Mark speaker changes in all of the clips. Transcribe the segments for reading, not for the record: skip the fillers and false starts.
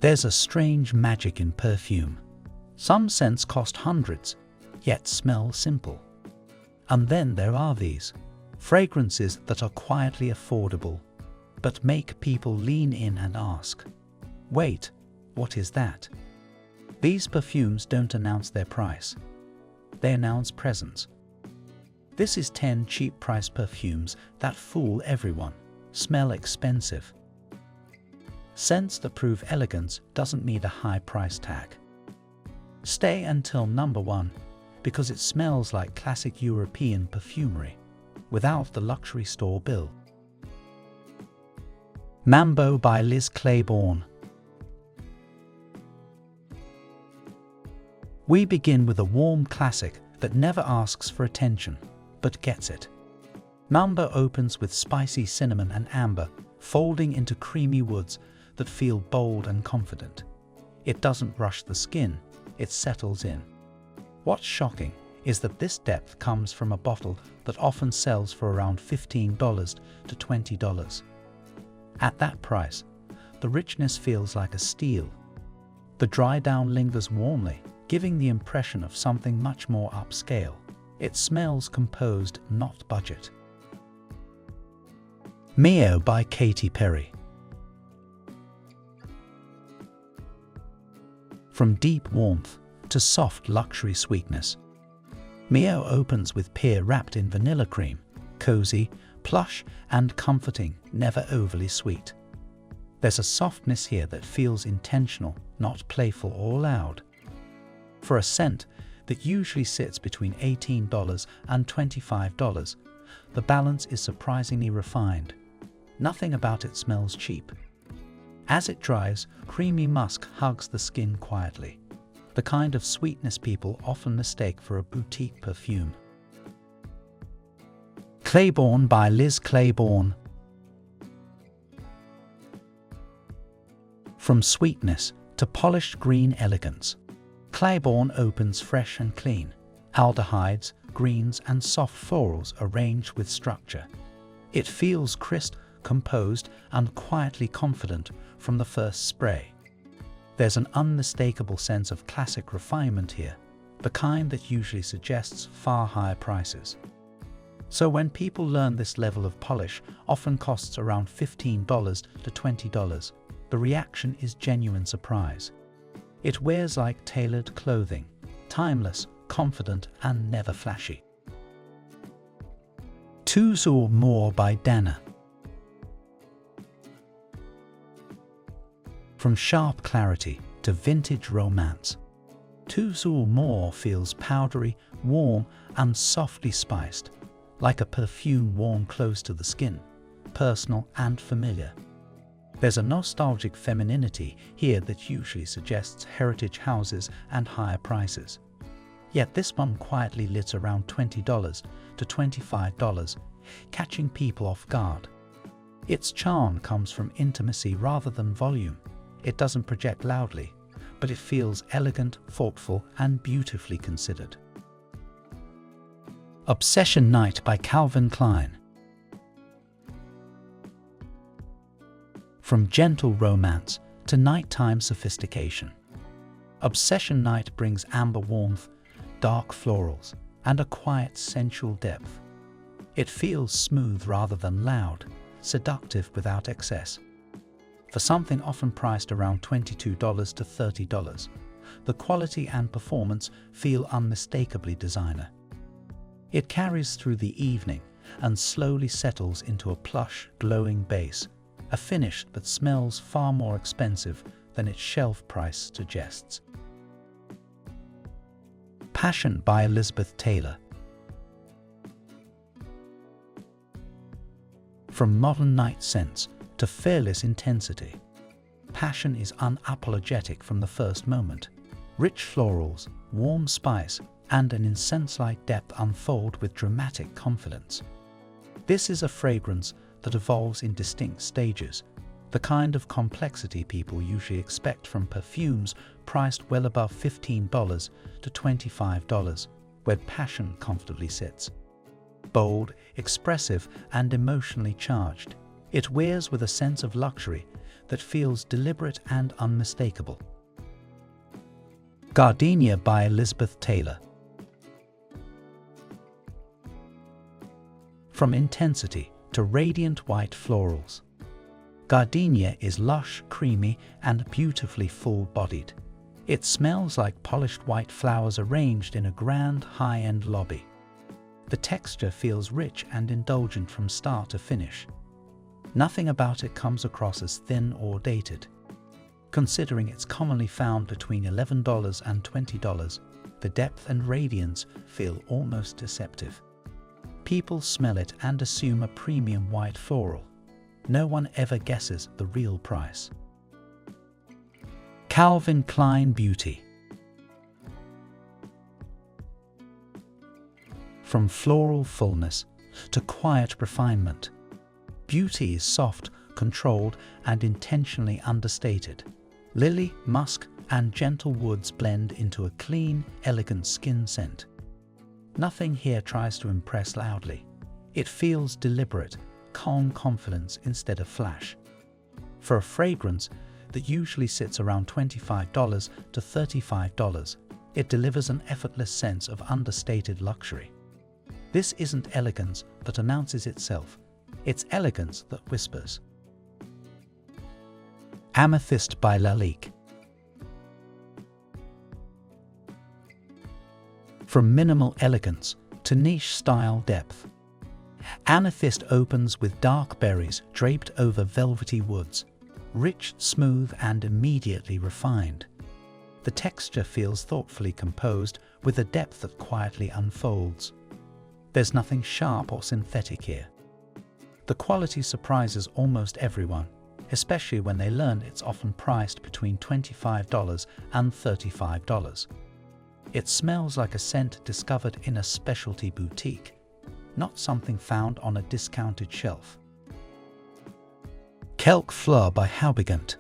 Speaker 1: There's a strange magic in perfume. Some scents cost hundreds, yet smell simple. And then there are these fragrances that are quietly affordable, but make people lean in and ask, "Wait, what is that?" These perfumes don't announce their price. They announce presence. This is 10 cheap price perfumes that fool everyone, smell expensive. Scents that prove elegance doesn't need a high price tag. Stay until number 1 because it smells like classic European perfumery without the luxury store bill. Mambo by Liz Claiborne. We begin with a warm classic that never asks for attention, but gets it. Mambo opens with spicy cinnamon and amber, folding into creamy woods that feel bold and confident. It doesn't rush the skin, it settles in. What's shocking is that this depth comes from a bottle that often sells for around $15 to $20. At that price, the richness feels like a steal. The dry down lingers warmly, giving the impression of something much more upscale. It smells composed, not budget. Meow by Katy Perry. From deep warmth to soft luxury sweetness, Meow opens with pear wrapped in vanilla cream, cozy, plush and comforting, never overly sweet. There's a softness here that feels intentional, not playful or loud. For a scent that usually sits between $18 and $25, the balance is surprisingly refined. Nothing about it smells cheap. As it dries, creamy musk hugs the skin quietly, the kind of sweetness people often mistake for a boutique perfume. Claiborne by Liz Claiborne. From sweetness to polished green elegance, Claiborne opens fresh and clean. Aldehydes, greens and soft florals arranged with structure. It feels crisp, composed and quietly confident from the first spray. There's an unmistakable sense of classic refinement here, the kind that usually suggests far higher prices. So when people learn this level of polish often costs around $15 to $20, the reaction is genuine surprise. It wears like tailored clothing, timeless, confident and never flashy. Toujours by Dana. From sharp clarity to vintage romance, Toujours feels powdery, warm and softly spiced, like a perfume worn close to the skin, personal and familiar. There's a nostalgic femininity here that usually suggests heritage houses and higher prices. Yet this one quietly lit around $20 to $25, catching people off guard. Its charm comes from intimacy rather than volume. It doesn't project loudly, but it feels elegant, thoughtful, and beautifully considered. Obsession Night by Calvin Klein. From gentle romance to nighttime sophistication, Obsession Night brings amber warmth, dark florals, and a quiet, sensual depth. It feels smooth rather than loud, seductive without excess. For something often priced around $22 to $30, the quality and performance feel unmistakably designer. It carries through the evening and slowly settles into a plush, glowing base, a finish that smells far more expensive than its shelf price suggests. Passion by Elizabeth Taylor. From modern night scents to fearless intensity, Passion is unapologetic from the first moment. Rich florals, warm spice, and an incense-like depth unfold with dramatic confidence. This is a fragrance that evolves in distinct stages, the kind of complexity people usually expect from perfumes priced well above $15 to $25, where Passion comfortably sits. Bold, expressive, and emotionally charged, it wears with a sense of luxury that feels deliberate and unmistakable. Gardenia by Elizabeth Taylor. From intensity to radiant white florals, Gardenia is lush, creamy, and beautifully full-bodied. It smells like polished white flowers arranged in a grand, high-end lobby. The texture feels rich and indulgent from start to finish. Nothing about it comes across as thin or dated. Considering it's commonly found between $11 and $20, the depth and radiance feel almost deceptive. People smell it and assume a premium white floral. No one ever guesses the real price. Calvin Klein Beauty. From floral fullness to quiet refinement, beauty is soft, controlled, and intentionally understated. Lily, musk, and gentle woods blend into a clean, elegant skin scent. Nothing here tries to impress loudly. It feels deliberate, calm confidence instead of flash. For a fragrance that usually sits around $25 to $35, it delivers an effortless sense of understated luxury. This isn't elegance that announces itself, it's elegance that whispers. Amethyst by Lalique. From minimal elegance to niche style depth, Amethyst opens with dark berries draped over velvety woods, rich, smooth, and immediately refined. The texture feels thoughtfully composed with a depth that quietly unfolds. There's nothing sharp or synthetic here. The quality surprises almost everyone, especially when they learn it's often priced between $25 and $35. It smells like a scent discovered in a specialty boutique, not something found on a discounted shelf. Quelques Fleurs by Houbigant.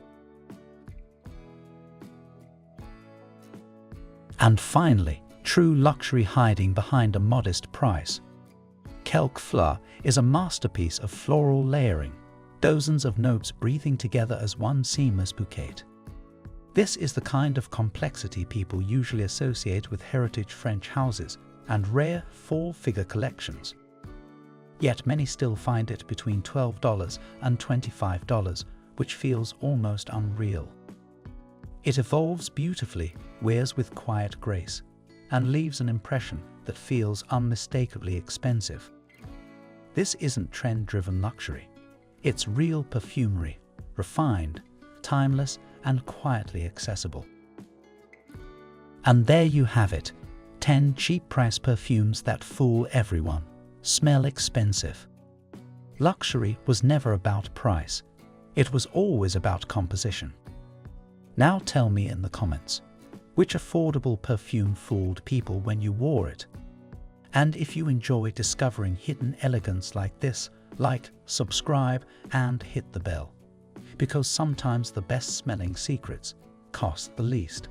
Speaker 1: And finally, true luxury hiding behind a modest price. Quelques Fleurs is a masterpiece of floral layering, dozens of notes breathing together as one seamless bouquet. This is the kind of complexity people usually associate with heritage French houses and rare four-figure collections. Yet many still find it between $12 and $25, which feels almost unreal. It evolves beautifully, wears with quiet grace, and leaves an impression that feels unmistakably expensive. This isn't trend-driven luxury. It's real perfumery, refined, timeless, and quietly accessible. And there you have it, 10 cheap-price perfumes that fool everyone, smell expensive. Luxury was never about price. It was always about composition. Now tell me in the comments, which affordable perfume fooled people when you wore it? And if you enjoy discovering hidden elegance like this, like, subscribe, and hit the bell. Because sometimes the best smelling secrets cost the least.